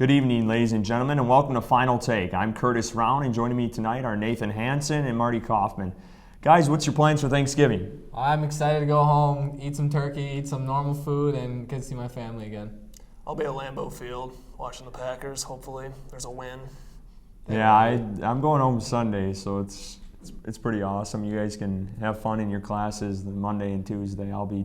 Good evening, ladies and gentlemen, and welcome to Final Take. I'm Curtis Rauen, and joining me tonight are Nathan Hansen and Marty Kauffman. Guys, what's your plans for Thanksgiving? I'm excited to go home, eat some turkey, eat some normal food, and get to see my family again. I'll be at Lambeau Field watching the Packers. Hopefully, there's a win. Yeah, I'm going home Sunday, so it's pretty awesome. You guys can have fun in your classes the Monday and Tuesday. I'll be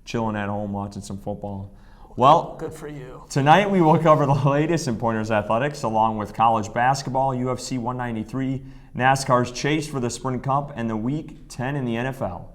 chilling at home watching some football. Well, good for you. Tonight we will cover the latest in Pointers athletics, along with college basketball, UFC 193, NASCAR's chase for the Sprint Cup, and the Week 10 in the NFL.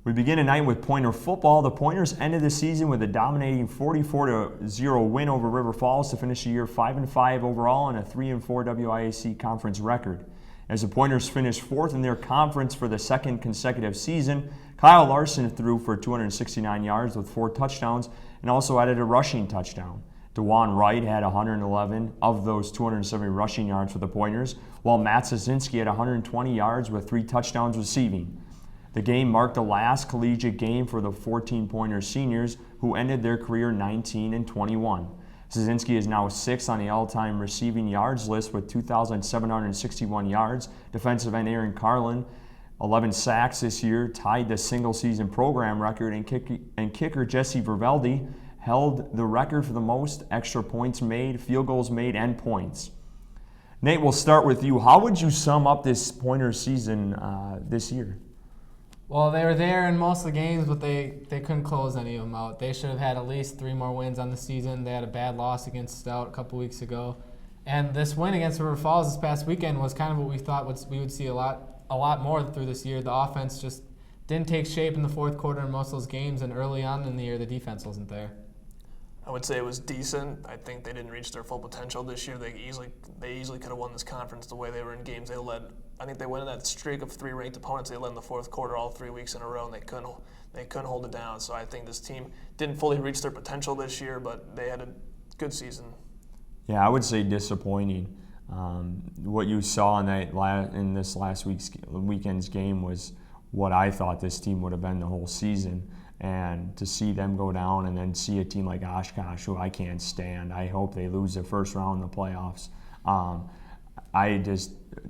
We begin tonight with Pointer football. The Pointers ended the season with a dominating 44-0 win over River Falls to finish the year 5-5 overall and a 3-4 WIAC conference record. As the Pointers finished fourth in their conference for the second consecutive season, Kyle Larson threw for 269 yards with 4 touchdowns and also added a rushing touchdown. DeJuan Wright had 111 of those 270 rushing yards for the Pointers, while Matt Sosinski had 120 yards with 3 touchdowns receiving. The game marked the last collegiate game for the 14-Pointer seniors, who ended their career 19-21. Sosinski is now 6th on the all-time receiving yards list with 2,761 yards. Defensive end Aaron Carlin, 11 sacks this year, tied the single-season program record, and kicker Jesse Verveldi held the record for the most extra points made, field goals made, and points. Nate, we'll start with you. How would you sum up this Pointer season this year? Well, they were there in most of the games, but they couldn't close any of them out. They should have had at least 3 more wins on the season. They had a bad loss against Stout a couple weeks ago. And this win against River Falls this past weekend was kind of what we thought we would see a lot more through this year. The offense just didn't take shape in the fourth quarter in most of those games, and early on in the year, the defense wasn't there. I would say it was decent. I think they didn't reach their full potential this year. They easily could have won this conference the way they were in games. They led. I think they went in that streak of 3 ranked opponents. They led in the fourth quarter all 3 weeks in a row, and they couldn't hold it down. So I think this team didn't fully reach their potential this year, but they had a good season. Yeah, I would say disappointing. What you saw in this last weekend's game was what I thought this team would have been the whole season. And to see them go down and then see a team like Oshkosh, who I can't stand, I hope they lose their first round in the playoffs.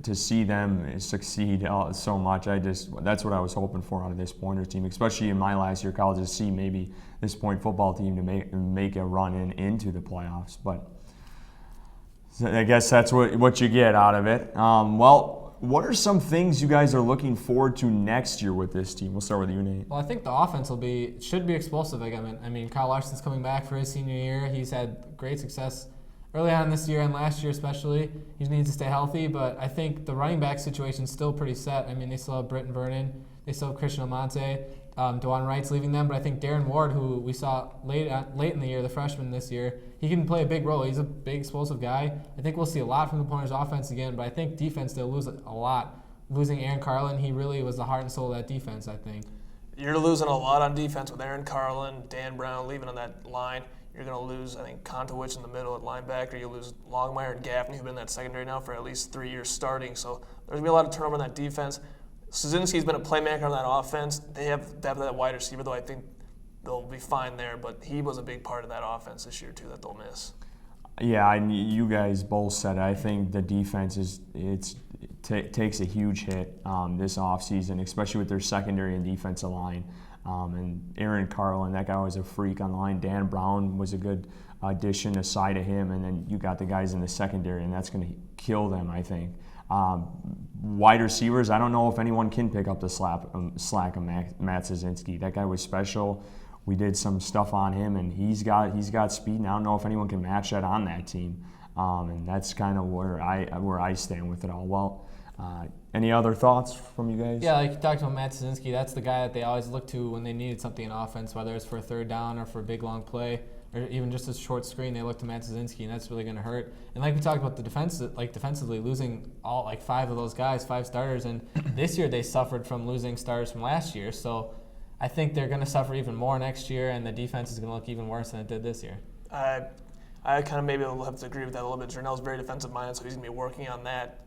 To see them succeed so much, that's what I was hoping for out of this Pointer team, especially in my last year of college, to see maybe this Point football team to make a run into the playoffs. But I guess that's what you get out of it. What are some things you guys are looking forward to next year with this team? We'll start with you, Nate. Well, I think the offense should be explosive again. I mean, Kyle Larson's coming back for his senior year. He's had great success early on this year and last year especially. He needs to stay healthy, but I think the running back situation is still pretty set. I mean, they still have Britton Vernon. They still have Christian Almonte. DeJuan Wright's leaving them, but I think Darren Ward, who we saw late in the year, the freshman this year, he can play a big role. He's a big, explosive guy. I think we'll see a lot from the Pointers offense again, but I think defense, they'll lose a lot. Losing Aaron Carlin, he really was the heart and soul of that defense, I think. You're losing a lot on defense with Aaron Carlin, Dan Brown leaving on that line. You're going to lose, I think, Kontowicz in the middle at linebacker. You lose Longmire and Gaffney, who've been in that secondary now for at least 3 years starting. So there's going to be a lot of turnover on that defense. Sosinski's been a playmaker on that offense. They have that wide receiver, though I think they'll be fine there. But he was a big part of that offense this year, too, that they'll miss. Yeah, you guys both said it. I think the defense takes a huge hit this offseason, especially with their secondary and defensive line. And Aaron Carlin, that guy was a freak on the line. Dan Brown was a good addition aside of him. And then you got the guys in the secondary, and that's going to kill them, I think. Wide receivers, I don't know if anyone can pick up the slack of Matt Sosinski. That guy was special. We did some stuff on him, and he's got speed. And I don't know if anyone can match that on that team. And that's kind of where I stand with it all. Well, any other thoughts from you guys? Yeah, like you talked about Matt Sosinski, that's the guy that they always look to when they needed something in offense, whether it's for a third down or for a big long play. or even just a short screen, they look to Matt Szynski, and that's really going to hurt. And like we talked about the defense, like defensively losing all like 5 of those guys, 5 starters, and this year they suffered from losing starters from last year. So I think they're going to suffer even more next year, and the defense is going to look even worse than it did this year. I kind of maybe will have to agree with that a little bit. Jarnell's very defensive minded, so he's going to be working on that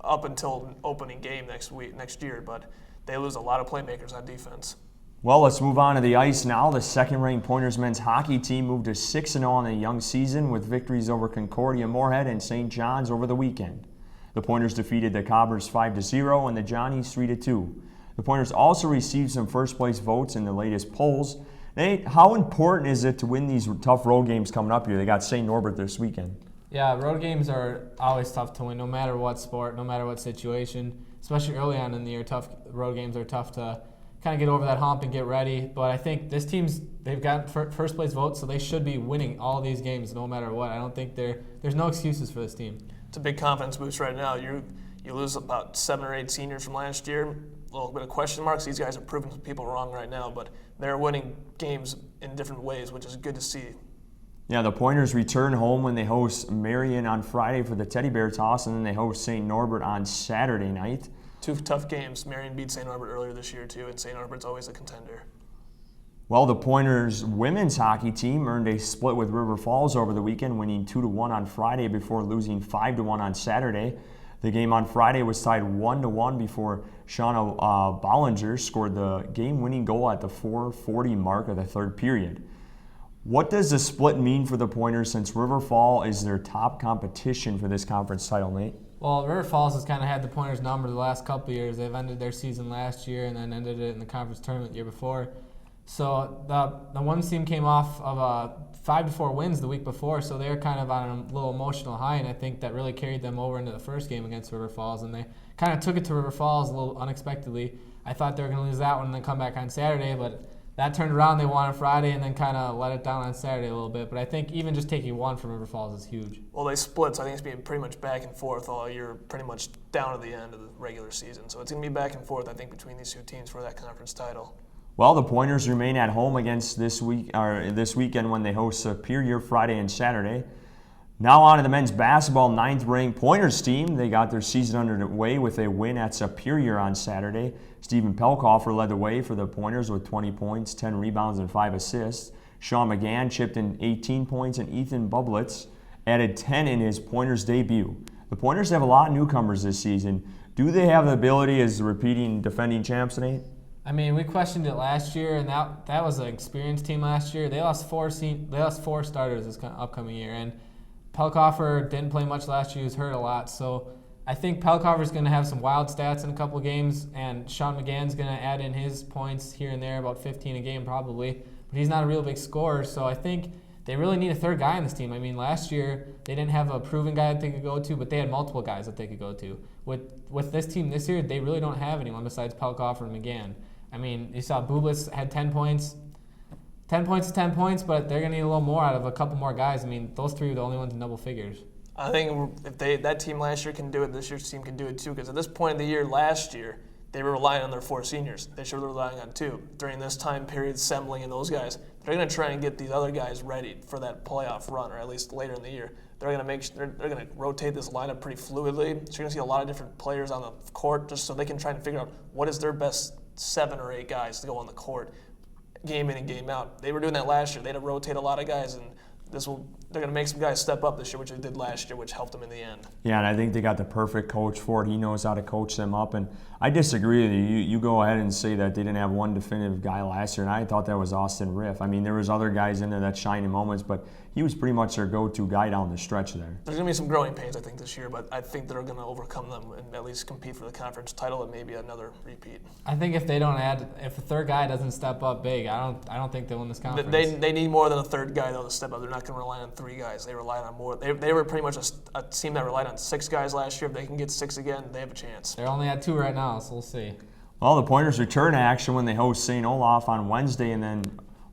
up until opening game next year. But they lose a lot of playmakers on defense. Well, let's move on to the ice now. The second-ranked Pointers men's hockey team moved to 6-0 on the young season with victories over Concordia, Moorhead, and St. John's over the weekend. The Pointers defeated the Cobbers 5-0 and the Johnnies 3-2. The Pointers also received some first-place votes in the latest polls. Nate, how important is it to win these tough road games coming up here? They got St. Norbert this weekend. Yeah, road games are always tough to win, no matter what sport, no matter what situation. Especially early on in the year, road games are tough to kind of get over that hump and get ready. But I think they've got first place votes, so they should be winning all these games no matter what. I don't think there's no excuses for this team. It's a big confidence boost right now. You lose about 7 or 8 seniors from last year. A little bit of question marks. These guys are proving some people wrong right now, but they're winning games in different ways, which is good to see. Yeah, the Pointers return home when they host Marion on Friday for the Teddy Bear toss, and then they host St. Norbert on Saturday night. 2 tough games. Marion beat St. Norbert earlier this year, too, and St. Norbert's always a contender. Well, the Pointers women's hockey team earned a split with River Falls over the weekend, winning 2-1 on Friday before losing 5-1 on Saturday. The game on Friday was tied 1-1 before Shauna Bollinger scored the game-winning goal at the 4:40 mark of the third period. What does the split mean for the Pointers since River Falls is their top competition for this conference title, Nate? Well, River Falls has kind of had the Pointers' number the last couple of years. They've ended their season last year and then ended it in the conference tournament the year before. So the one team came off of 5-4 wins the week before, so they're kind of on a little emotional high, and I think that really carried them over into the first game against River Falls, and they kind of took it to River Falls a little unexpectedly. I thought they were going to lose that one and then come back on Saturday, but that turned around. They won on Friday and then kind of let it down on Saturday a little bit. But I think even just taking one from River Falls is huge. Well, they split, so I think it's being pretty much back and forth all year, pretty much down to the end of the regular season. So it's going to be back and forth, I think, between these 2 teams for that conference title. Well, the Pointers remain at home against this weekend when they host Superior Friday and Saturday. Now on to the men's basketball 9th-ranked Pointers team. They got their season underway with a win at Superior on Saturday. Stephen Pelkoffer led the way for the Pointers with 20 points, 10 rebounds, and 5 assists. Sean McGann chipped in 18 points, and Ethan Bublitz added 10 in his Pointers debut. The Pointers have a lot of newcomers this season. Do they have the ability as the repeating defending champs, Nate? I mean, we questioned it last year, and that was an experienced team last year. They lost 4 starters this upcoming year, and Pelkoffer didn't play much last year. He was hurt a lot, so I think Pelkoffer's going to have some wild stats in a couple of games, and Sean McGann's going to add in his points here and there, about 15 a game probably, but he's not a real big scorer, so I think they really need a third guy on this team. I mean, last year they didn't have a proven guy that they could go to, but they had multiple guys that they could go to. With this team this year, they really don't have anyone besides Pelkoffer and McGann. I mean, you saw Bublitz had 10 points. 10 points is 10 points, but they're going to need a little more out of a couple more guys. I mean, those 3 are the only ones in double figures. I think if that team last year can do it, this year's team can do it too, because at this point in the year last year, they were relying on their 4 seniors. They should be relying on 2. During this time period, Semling and those guys, they're going to try and get these other guys ready for that playoff run, or at least later in the year. They're going to rotate this lineup pretty fluidly. So you're going to see a lot of different players on the court, just so they can try and figure out what is their best 7 or 8 guys to go on the court, game in and game out. They were doing that last year. They had to rotate a lot of guys, and they're going to make some guys step up this year, which they did last year, which helped them in the end. Yeah, and I think they got the perfect coach for it. He knows how to coach them up, and I disagree with you. You go ahead and say that they didn't have one definitive guy last year, and I thought that was Austin Riff. I mean, there was other guys in there that shining moments, but he was pretty much their go-to guy down the stretch there. There's going to be some growing pains, I think, this year, but I think they're going to overcome them and at least compete for the conference title and maybe another repeat. I think if the third guy doesn't step up big, I don't think they'll win this conference. They need more than a third guy, though, to step up. They're not going to rely on 3 guys. They relied on more. They were pretty much a team that relied on 6 guys last year. If they can get 6 again, they have a chance. They're only at 2 right now, so we'll see. Well, the Pointers return to action when they host St. Olaf on Wednesday, and then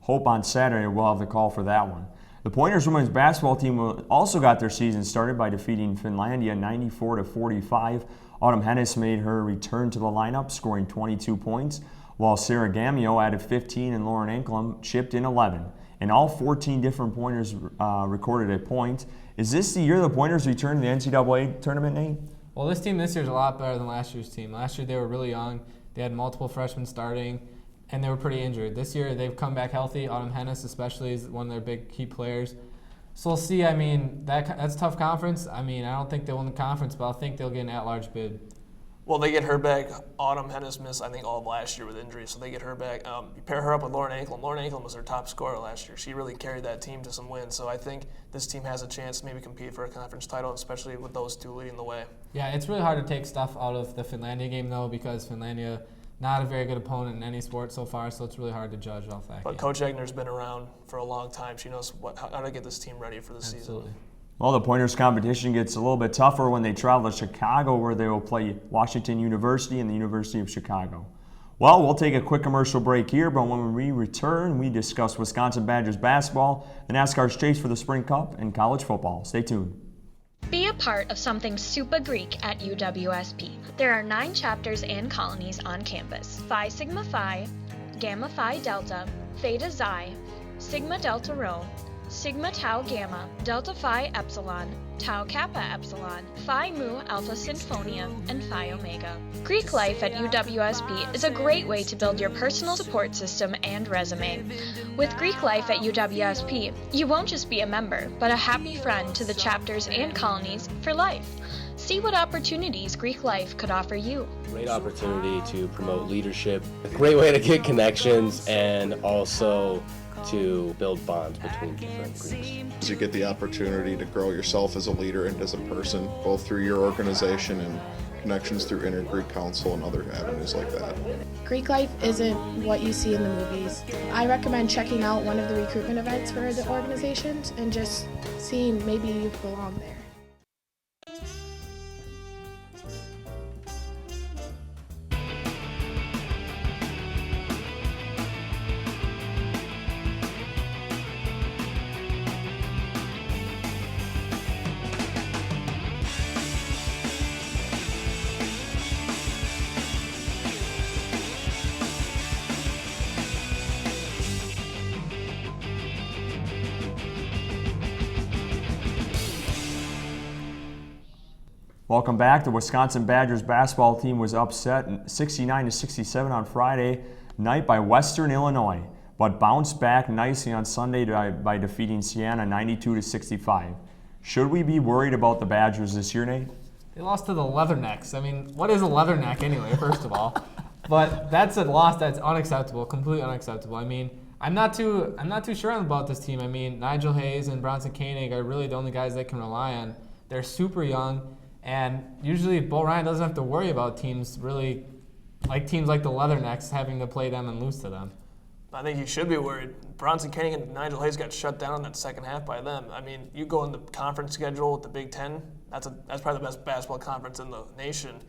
Hope on Saturday. We'll have the call for that one. The Pointers women's basketball team also got their season started by defeating Finlandia 94-45. Autumn Hennis made her return to the lineup, scoring 22 points, while Sarah Gamio added 15 and Lauren Anklum chipped in 11. and all 14 different pointers recorded a point. Is this the year the pointers return to the NCAA tournament, Nate? Well, this team this year is a lot better than last year's team. Last year they were really young. They had multiple freshmen starting, and they were pretty injured. This year they've come back healthy. Autumn Hennis especially is one of their big key players. So we'll see. I mean, that's a tough conference. I mean, I don't think they'll win the conference, but I think they'll get an at-large bid. Well, they get her back. Autumn Hennis missed, I think, all of last year with injury, so they get her back. You pair her up with Lauren Anklem. Lauren Anklem was their top scorer last year. She really carried that team to some wins, so I think this team has a chance to maybe compete for a conference title, especially with those two leading the way. Yeah, it's really hard to take stuff out of the Finlandia game, though, because Finlandia, not a very good opponent in any sport so far, so it's really hard to judge off that But game. Coach Egner's been around for a long time. She knows how to get this team ready for the Absolutely. season. Well, the Pointers competition gets a little bit tougher when they travel to Chicago, where they will play Washington University and the University of Chicago. Well, we'll take a quick commercial break here, but when we return, we discuss Wisconsin Badgers basketball, the NASCAR's chase for the Spring Cup, and college football. Stay tuned. Be a part of something super Greek at UWSP. There are 9 chapters and colonies on campus: Phi Sigma Phi, Gamma Phi Delta, Theta Xi, Sigma Delta Rho, Sigma Tau Gamma, Delta Phi Epsilon, Tau Kappa Epsilon, Phi Mu Alpha Sinfonia, and Phi Omega. Greek life at UWSP is a great way to build your personal support system and resume. With Greek life at UWSP, you won't just be a member, but a happy friend to the chapters and colonies for life. See what opportunities Greek life could offer you. Great opportunity to promote leadership, a great way to get connections, and also to build bonds between different Greeks. You get the opportunity to grow yourself as a leader and as a person, both through your organization and connections through Inter-Greek Council and other avenues like that. Greek life isn't what you see in the movies. I recommend checking out one of the recruitment events for the organizations and just seeing maybe you belong there. Welcome back. The Wisconsin Badgers basketball team was upset 69-67 on Friday night by Western Illinois, but bounced back nicely on Sunday by defeating Siena 92-65. Should we be worried about the Badgers this year, Nate? They lost to the Leathernecks. I mean, what is a Leatherneck anyway, first of all? But that's a loss that's unacceptable, completely unacceptable. I mean, I'm not too sure about this team. I mean, Nigel Hayes and Bronson Koenig are really the only guys they can rely on. They're super young. And usually Bo Ryan doesn't have to worry about teams like the Leathernecks having to play them and lose to them. I think you should be worried. Bronson Koenig and Nigel Hayes got shut down in that second half by them. I mean, you go in the conference schedule with the Big Ten, that's probably the best basketball conference in the nation.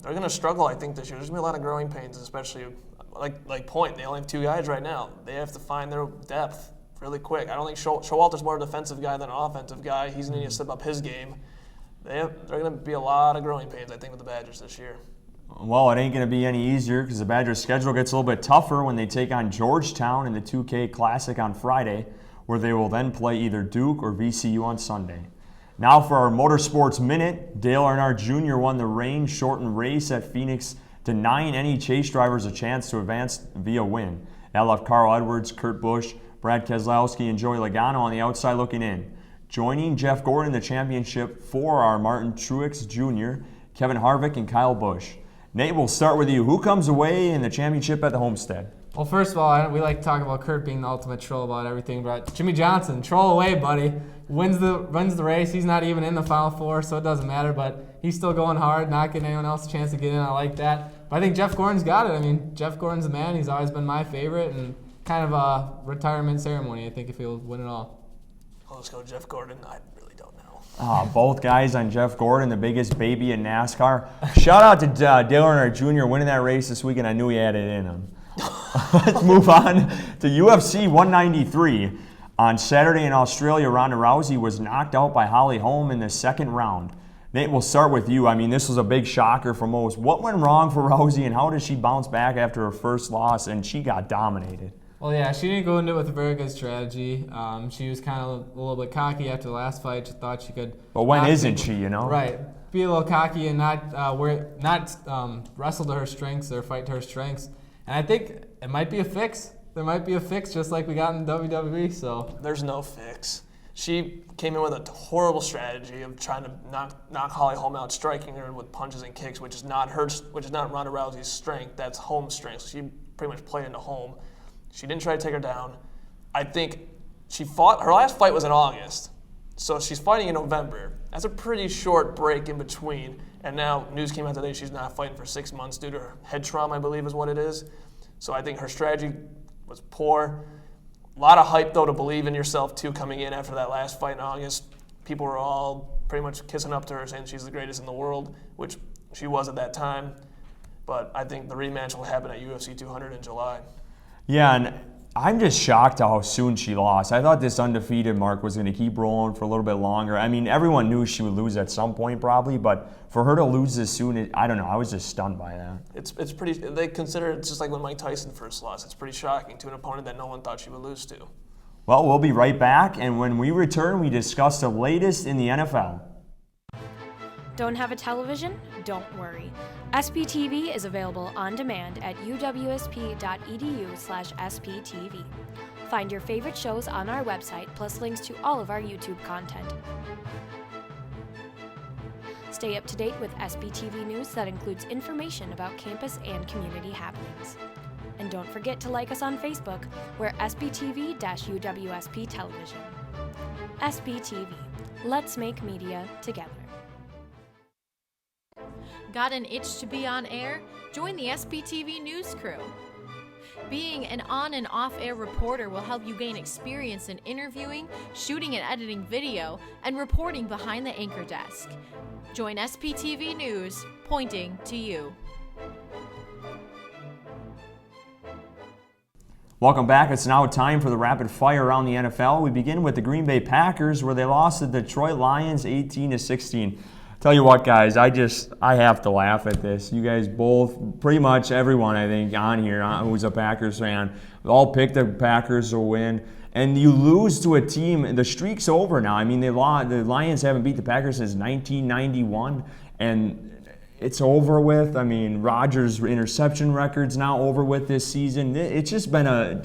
They're going to struggle, I think, this year. There's going to be a lot of growing pains, especially like Point. They only have 2 guys right now. They have to find their depth really quick. I don't think Showalter's more a defensive guy than an offensive guy. He's going to need to step up his game. They're going to be a lot of growing pains, I think, with the Badgers this year. Well, it ain't going to be any easier because the Badgers' schedule gets a little bit tougher when they take on Georgetown in the 2K Classic on Friday, where they will then play either Duke or VCU on Sunday. Now for our Motorsports Minute, Dale Earnhardt Jr. won the rain-shortened race at Phoenix to deny any chase drivers a chance to advance via win. That left Carl Edwards, Kurt Busch, Brad Keselowski, and Joey Logano on the outside looking in. Joining Jeff Gordon in the championship for our Martin Truex Jr., Kevin Harvick, and Kyle Busch. Nate, we'll start with you. Who comes away in the championship at the Homestead? Well, first of all, we like to talk about Kurt being the ultimate troll about everything, but Jimmy Johnson, troll away, buddy. Runs the race. He's not even in the Final Four, so it doesn't matter, but he's still going hard, not giving anyone else a chance to get in. I like that. But I think Jeff Gordon's got it. I mean, Jeff Gordon's the man. He's always been my favorite, and kind of a retirement ceremony, I think, if he'll win it all. Let's go Jeff Gordon. I really don't know. Both guys on Jeff Gordon, the biggest baby in NASCAR. Shout out to Dale Earnhardt Jr. winning that race this weekend. I knew he had it in him. Let's move on to UFC 193. On Saturday in Australia, Ronda Rousey was knocked out by Holly Holm in the second round. Nate, we'll start with you. I mean, this was a big shocker for most. What went wrong for Rousey, and how did she bounce back after her first loss? And she got dominated. Well, yeah, she didn't go into it with a very good strategy. She was kind of a little bit cocky after the last fight. She thought she could. But when isn't she, you know? Right. Be a little cocky and not wrestle to her strengths or fight to her strengths. And I think it might be a fix. There might be a fix just like we got in WWE. So there's no fix. She came in with a horrible strategy of trying to knock Holly Holm out, striking her with punches and kicks, which is not Ronda Rousey's strength. That's Holm's strength. So she pretty much played into Holm. She didn't try to take her down. I think her last fight was in August, so she's fighting in November. That's a pretty short break in between. And now news came out today she's not fighting for 6 months due to her head trauma, I believe is what it is. So I think her strategy was poor. A lot of hype, though, to believe in yourself, too, coming in after that last fight in August. People were all pretty much kissing up to her, saying she's the greatest in the world, which she was at that time. But I think the rematch will happen at UFC 200 in July. Yeah, and I'm just shocked at how soon she lost. I thought this undefeated mark was going to keep rolling for a little bit longer. I mean, everyone knew she would lose at some point probably, but for her to lose this soon, I don't know. I was just stunned by that. It's pretty. They consider it just like when Mike Tyson first lost. It's pretty shocking to an opponent that no one thought she would lose to. Well, we'll be right back, and when we return, we discuss the latest in the NFL. Don't have a television? Don't worry. SPTV is available on demand at uwsp.edu/SPTV. Find your favorite shows on our website, plus links to all of our YouTube content. Stay up to date with SPTV news that includes information about campus and community happenings. And don't forget to like us on Facebook, we're SPTV-UWSP Television. SPTV. Let's make media together. Got an itch to be on air? Join the SPTV News crew. Being an on and off-air reporter will help you gain experience in interviewing, shooting and editing video, and reporting behind the anchor desk. Join SPTV News, pointing to you. Welcome back. It's now time for the rapid fire around the NFL. We begin with the Green Bay Packers, where they lost to the Detroit Lions 18-16. Tell you what, guys, I have to laugh at this. You guys both, pretty much everyone, I think, on here who's a Packers fan, all picked the Packers to win. And you lose to a team, the streak's over now. I mean, the Lions haven't beat the Packers since 1991, and it's over with. I mean, Rodgers' interception record's now over with this season. It's just been a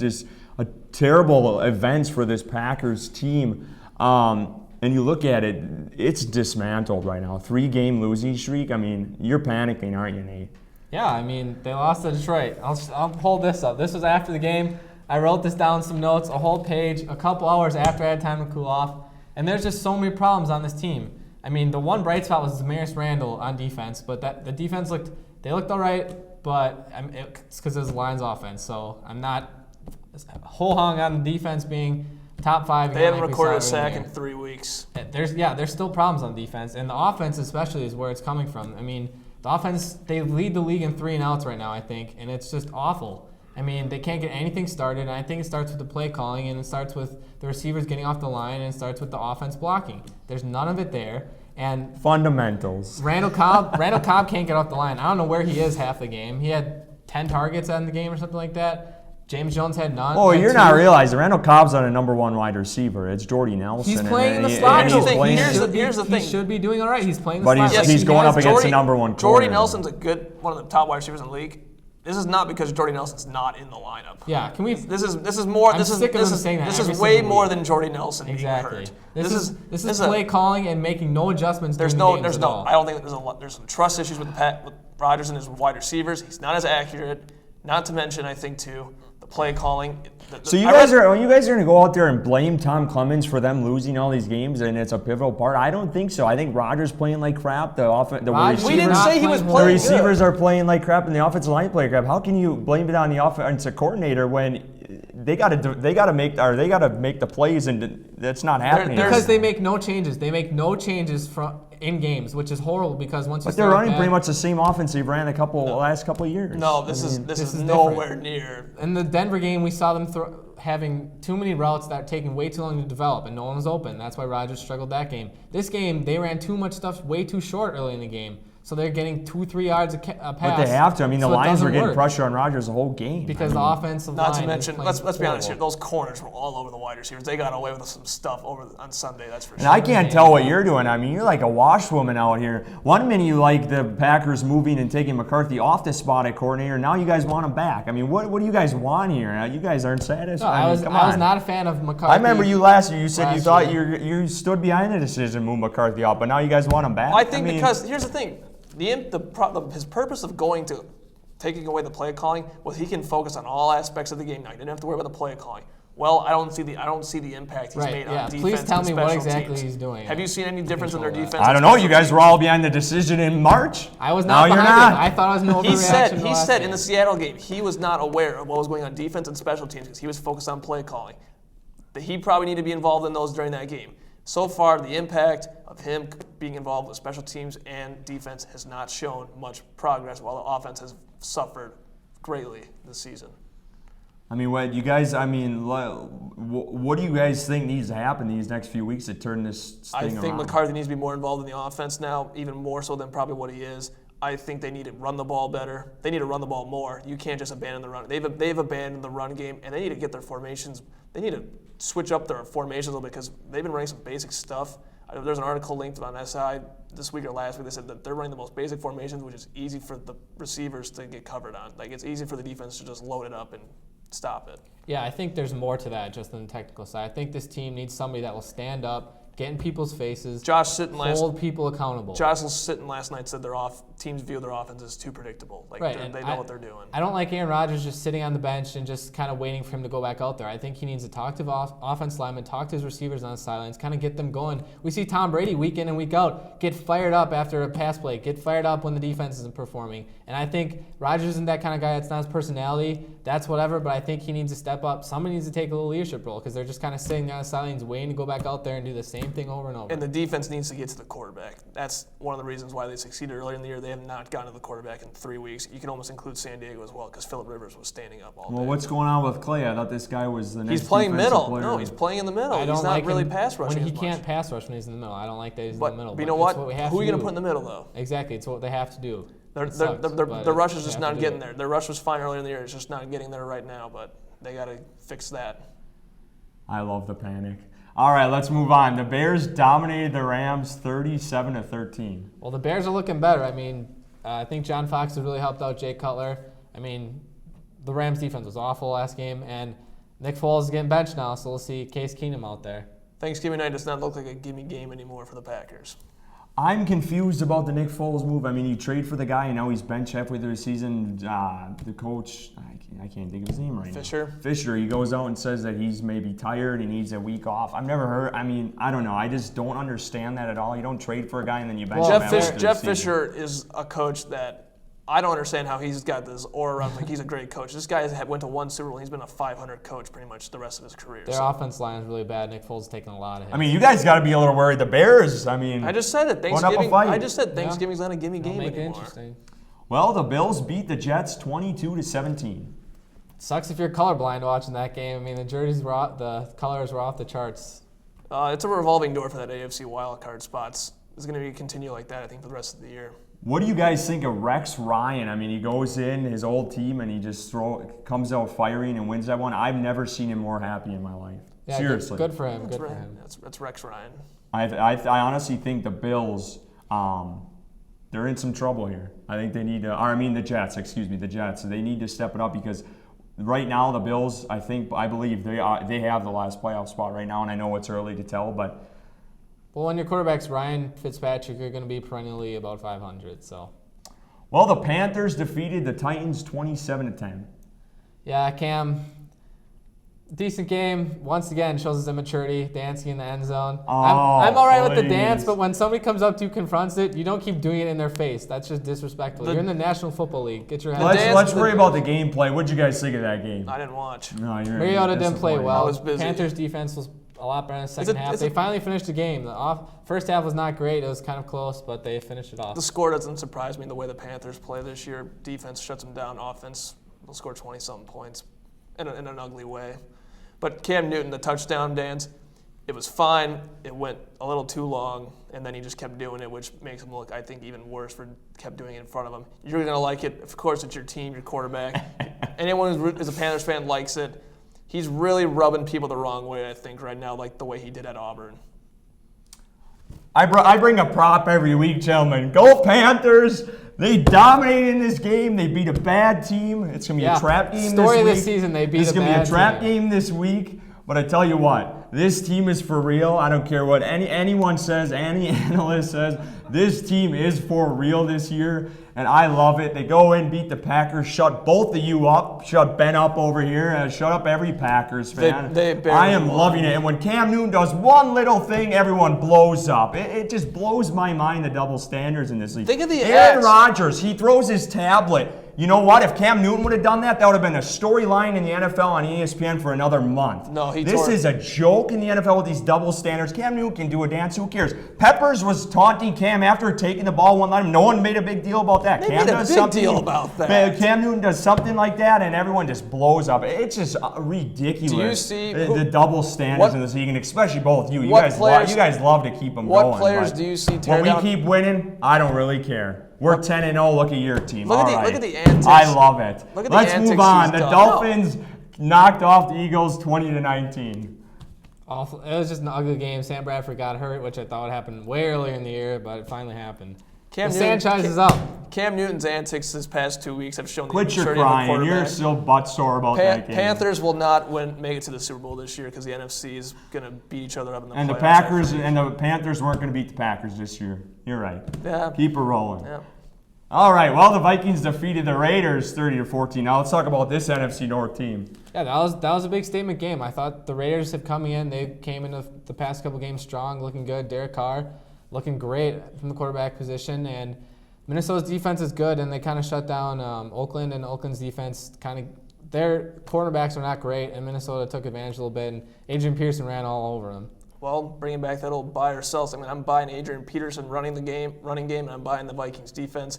terrible events for this Packers team. And you look at it, it's dismantled right now. 3-game losing streak. I mean, you're panicking, aren't you, Nate? Yeah, I mean, they lost to Detroit. I'll hold this up. This was after the game. I wrote this down, some notes, a whole page, a couple hours after I had time to cool off. And there's just so many problems on this team. I mean, the one bright spot was Demarius Randall on defense, but the defense looked all right, but it's because it was the Lions offense. So I'm not whole hung on the defense being top 5. They haven't recorded a sack in 3 weeks. There's still problems on defense, and the offense especially is where it's coming from. I mean, the offense, they lead the league in 3-and-outs right now, I think, and it's just awful. I mean, they can't get anything started, and I think it starts with the play calling, and it starts with the receivers getting off the line, and it starts with the offense blocking. There's none of it there. And fundamentals. Randall Cobb can't get off the line. I don't know where he is half the game. He had 10 targets in the game or something like that. James Jones had none. Oh, you're not realizing Randall Cobb's on a number 1 wide receiver. It's Jordy Nelson. He's playing in the slot. Here's the thing. He should be doing all right. He's playing the slot. But he's going up against the number 1 corner. Jordy Nelson's one of the top wide receivers in the league. This is not because Jordy Nelson's not in the lineup. Yeah, can we? This is more. I'm sick of them saying that. This is way more than Jordy Nelson exactly. being hurt. This is play calling and making no adjustments. There's no. I don't think there's some trust issues with Rodgers and his wide receivers. He's not as accurate. Not to mention, I think too, the play calling. So you guys are going to go out there and blame Tom Clemens for them losing all these games, and it's a pivotal part? I don't think so. I think Rodgers playing like crap. We didn't say he was playing. The receivers are playing like crap, and the offensive line playing crap. How can you blame it on the offensive coordinator when they got to make the plays, and that's not happening? Because they make no changes. They make no changes in games, which is horrible because once you they're running pretty much the same offense they've ran last couple of years. No, this is nowhere near. In the Denver game, we saw them having too many routes that are taking way too long to develop, and no one was open. That's why Rodgers struggled that game. This game, they ran too much stuff way too short early in the game. So they're getting 2-3 yards a pass. But they have to. I mean, the so it Lions were doesn't getting work pressure on Rodgers the whole game. because the offensive line. Not to mention, let's be honest here, horrible. those corners were all over the wide receivers. They got away with some stuff on Sunday, that's for And sure. I can't tell what you're doing. I mean, you're like a washwoman out here. One minute you like the Packers moving and taking McCarthy off the spot at coordinator. Now you guys want him back. I mean, what do you guys want here? You guys aren't satisfied. No, Come I was on. not a fan of McCarthy. I remember you last year. You said you last thought year. you stood behind the decision to move McCarthy off, but now you guys want him back. I think mean, because here's the thing, his purpose of taking away the play calling was he can focus on all aspects of the game now. He didn't have to worry about the play calling. Well, I don't see the impact he's made on defense. Please tell and me what special exactly teams. he's doing. Have you seen any difference in their defense? I don't know. You guys were all behind the decision in March. I was not Now you're behind not. it. I thought it was an overreaction. He said in the Seattle game he was not aware of what was going on defense and special teams because he was focused on play calling. He probably needed to be involved in those during that game. So far, the impact of him being involved with special teams and defense has not shown much progress, while the offense has suffered greatly this season. I mean, what do you guys think needs to happen these next few weeks to turn this thing around? I think McCarthy needs to be more involved in the offense now, even more so than probably what he is. I think they need to run the ball better. They need to run the ball more. You can't just abandon the run. They've abandoned the run game, and they need to get their formations. They need to switch up their formations a little bit because they've been running some basic stuff. There's an article linked on SI this week or last week. They said that they're running the most basic formations, which is easy for the receivers to get covered on. Like, it's easy for the defense to just load it up and stop it. Yeah, I think there's more to that just than the technical side. I think this team needs somebody that will stand up, get in people's faces, hold people accountable. Josh Sitton last night said teams view their offense as too predictable. Like, right, they know what they're doing. I don't like Aaron Rodgers just sitting on the bench and just kind of waiting for him to go back out there. I think he needs to talk to offense linemen, talk to his receivers on the sidelines, kind of get them going. We see Tom Brady week in and week out get fired up after a pass play, get fired up when the defense isn't performing. And I think Rodgers isn't that kind of guy. It's not his personality. That's whatever, but I think he needs to step up. Somebody needs to take a little leadership role because they're just kind of sitting there on the sidelines waiting to go back out there and do the same thing over and over. And the defense needs to get to the quarterback. That's one of the reasons why they succeeded earlier in the year. They have not gotten to the quarterback in 3 weeks. You can almost include San Diego as well because Phillip Rivers was standing up all day. Well, what's going on with Clay? I thought this guy was the next He's playing defensive middle. player. No, he's playing in the middle. I don't He's not like really him pass rushing when he as much. can't pass rush when he's in the middle. I don't like that he's in But the middle. you know It's what? we have Who are to you going do. to put in the middle, though? Exactly. It's what they have to do. The rush is just they have not to do getting it. there. Their rush was fine earlier in the year. It's just not getting there right now, but they got to fix that. I love the panic. All right, let's move on. The Bears dominated the Rams 37-13. Well, the Bears are looking better. I mean, I think John Fox has really helped out Jay Cutler. I mean, the Rams' defense was awful last game, and Nick Foles is getting benched now, so we'll see Case Keenum out there. Thanksgiving night does not look like a gimme game anymore for the Packers. I'm confused about the Nick Foles move. I mean, you trade for the guy, and now he's benched halfway through the season. The coach, I can't think of his name right now. Fisher, he goes out and says that he's maybe tired, he needs a week off. I've never heard, I mean, I don't know. I just don't understand that at all. You don't trade for a guy and then you bench him halfway through the Jeff season. Fisher is a coach that I don't understand how he's got this aura around like he's a great coach. This guy went to one Super Bowl. He's been a 500 coach pretty much the rest of his career. Their offense line is really bad. Nick Foles is taking a lot of hits. I mean, you guys got to be a little worried. The Bears, I mean. I just said it. Thanksgiving. I just said Thanksgiving's not a gimme game make it anymore. interesting. Well, the Bills beat the Jets 22-17. Sucks if you're colorblind watching that game. I mean, the the colors were off the charts. It's a revolving door for that AFC wildcard spots. It's going to continue like that, I think, for the rest of the year. What do you guys think of Rex Ryan? I mean, he goes in his old team and he just comes out firing and wins that one. I've never seen him more happy in my life. Yeah, Seriously. Good for him. Good for him. That's Rex Ryan. I honestly think the Bills, they're in some trouble here. I think they need to, the Jets, the Jets. They need to step it up because right now the Bills, I believe they have the last playoff spot right now, and I know it's early to tell, but. Well, when your quarterback's Ryan Fitzpatrick, you're going to be perennially about 500. So. Well, the Panthers defeated the Titans 27-10. Yeah, Cam. Decent game. Once again, shows his immaturity, dancing in the end zone. I'm all right with the dance, but when somebody comes up to you, confronts it, you don't keep doing it in their face. That's just disrespectful. You're in the National Football League. Get your head. Let's worry about the gameplay. What did you guys think of that game? I didn't watch. No, Mariota didn't play well. I was busy. Panthers defense was a lot better in the second half. They finally finished the game. The first half was not great. It was kind of close, but they finished it off. The score doesn't surprise me the way the Panthers play this year. Defense shuts them down. Offense will score 20-something points in an ugly way. But Cam Newton, the touchdown dance, it was fine. It went a little too long, and then he just kept doing it, which makes him look, I think, even worse for kept doing it in front of him. You're going to like it. Of course, it's your team, your quarterback. Anyone who is a Panthers fan likes it. He's really rubbing people the wrong way, I think, right now, like the way he did at Auburn. I bring a prop every week, gentlemen. Go Panthers! They dominated in this game. They beat a bad team. It's going to be a trap game this week. Story of this season, they beat a bad team. It's going to be a trap game this week. But I tell you what, this team is for real. I don't care what anyone says, any analyst says. This team is for real this year, and I love it. They go in, beat the Packers, shut both of you up, shut Ben up over here, shut up every Packers fan. I am loving it. And when Cam Newton does one little thing, everyone blows up. It just blows my mind, the double standards in this league. Think of the Aaron Rodgers, he throws his tablet. You know what? If Cam Newton would have done that, that would have been a storyline in the NFL on ESPN for another month. No, This is a joke in the NFL with these double standards. Cam Newton can do a dance. Who cares? Peppers was taunting Cam after taking the ball one time. No one made a big deal about that. They made a big deal about that. Cam Newton does something like that, and everyone just blows up. It's just ridiculous. Do you see the double standards in this league, and especially both you? You guys love to keep them going. What players do you see tear down? When we keep winning, I don't really care. We're 10-0. Look at your team. Look at the antics. I love it. Let's move on. The done. Dolphins knocked off the Eagles 20-19. Awful. It was just an ugly game. Sam Bradford got hurt, which I thought would happen way earlier in the year, but it finally happened. The franchise is up. Cam Newton's antics this past 2 weeks have shown Quit your crying. You're still butt sore about that game. Panthers will not make it to the Super Bowl this year because the NFC is going to beat each other up in the playoffs. And the Packers and the Panthers weren't going to beat the Packers this year. You're right. Yeah. Keep it rolling. Yeah. All right. Well, the Vikings defeated the Raiders 30-14. Now let's talk about this NFC North team. Yeah, that was a big statement game. I thought the Raiders have come in. They came into the past couple games strong, looking good. Derek Carr looking great from the quarterback position, and Minnesota's defense is good, and they kind of shut down Oakland, and Oakland's defense their cornerbacks are not great, and Minnesota took advantage a little bit, and Adrian Peterson ran all over them. Well, bringing back that old buy or sell. I mean, I'm buying Adrian Peterson running game, and I'm buying the Vikings defense.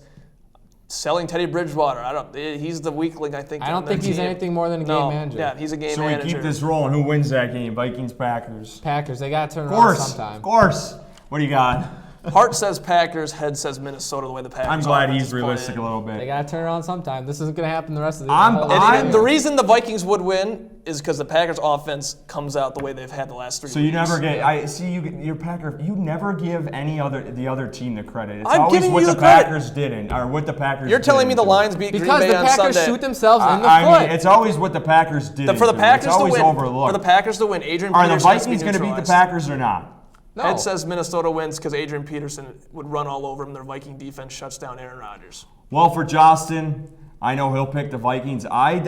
Selling Teddy Bridgewater. He's the weak link, I think. I don't think he's anything more than a game manager. Yeah, he's a game manager. So we keep this rolling. Who wins that game? Vikings, Packers. Packers. They got to turn around sometime. Of course. What do you got? Heart says Packers, head says Minnesota, the way the Packers I'm glad he's realistic a little bit. They got to turn around sometime. This isn't going to happen the rest of the year. The reason the Vikings would win is because the Packers offense comes out the way they've had the last 3 weeks. So you never your Packer. You never give the other team the credit. It's I'm always giving what you the the credit. Packers didn't, or what the Packers. You're telling me the Lions beat Green Bay on Sunday. Because the Packers shoot themselves in the foot. I mean, it's always what the Packers did. For the Packers it's always to win, overlooked. For the Packers to win, Adrian Are Peterson the Vikings going to beat the Packers or not? No. Ed says Minnesota wins because Adrian Peterson would run all over him. Their Viking defense shuts down Aaron Rodgers. Well, for Justin, I know he'll pick the Vikings. I'm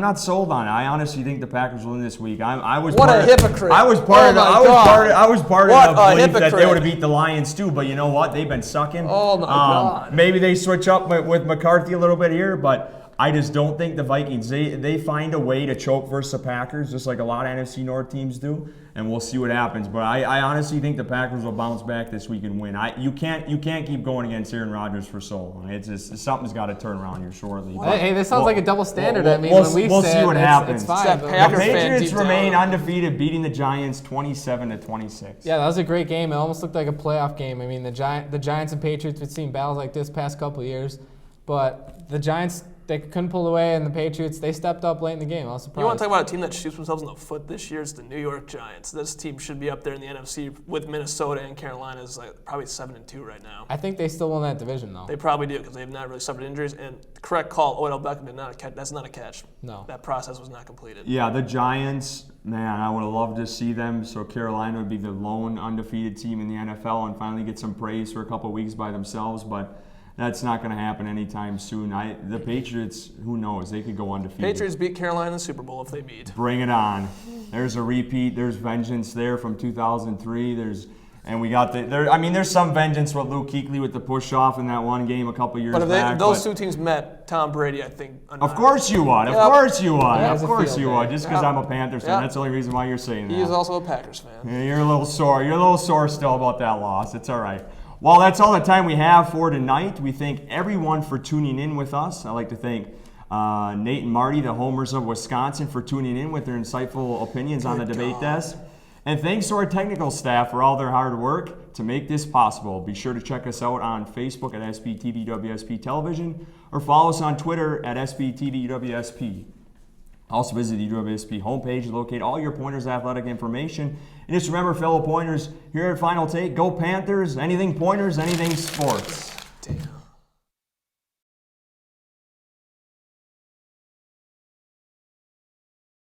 not sold on it. I honestly think the Packers will win this week. What a hypocrite! I was part of the belief that they would have beat the Lions too. But you know what? They've been sucking. Oh my God! Maybe they switch up with McCarthy a little bit here, but I just don't think the Vikings, they find a way to choke versus the Packers, just like a lot of NFC North teams do, and we'll see what happens. But I honestly think the Packers will bounce back this week and win. You can't keep going against Aaron Rodgers for so long. It's just something's got to turn around here shortly. Hey, this sounds like a double standard. We'll see what happens. It's fine. The Patriots remain undefeated, beating the Giants 27-26. Yeah, that was a great game. It almost looked like a playoff game. I mean, the Giants and Patriots, we've seen battles like this past couple of years, but the Giants, they couldn't pull away, and the Patriots, they stepped up late in the game. I was surprised. You want to talk about a team that shoots themselves in the foot this year? It's the New York Giants. This team should be up there in the NFC with Minnesota and Carolina is probably 7-2 right now. I think they still won that division, though. They probably do because they've not really suffered injuries. And correct call, Odell Beckham did not catch. That's not a catch. No. That process was not completed. Yeah, the Giants, man, I would have loved to see them. So Carolina would be the lone undefeated team in the NFL and finally get some praise for a couple of weeks by themselves, but that's not going to happen anytime soon. The Patriots, who knows? They could go undefeated. Patriots beat Carolina in the Super Bowl if they meet. Bring it on. There's a repeat. There's vengeance there from 2003. There's some vengeance with Luke Kuechly with the push-off in that one game a couple years back. But if those two teams met, Tom Brady, I think. Of course you would. Of course you would. Of course you would. Just because I'm a Panthers fan. Yep. That's the only reason why you're saying that. He is also a Packers fan. Yeah, you're a little sore. You're a little sore still about that loss. It's all right. Well, that's all the time we have for tonight. We thank everyone for tuning in with us. I'd like to thank Nate and Marty, the homers of Wisconsin, for tuning in with their insightful opinions on the debate desk. And thanks to our technical staff for all their hard work to make this possible. Be sure to check us out on Facebook at SBTV UWSP Television or follow us on Twitter at SBTV UWSP. Also visit the UWSP homepage to locate all your Pointers athletic information. And just remember, fellow Pointers, here at Final Take, go Panthers, anything Pointers, anything sports.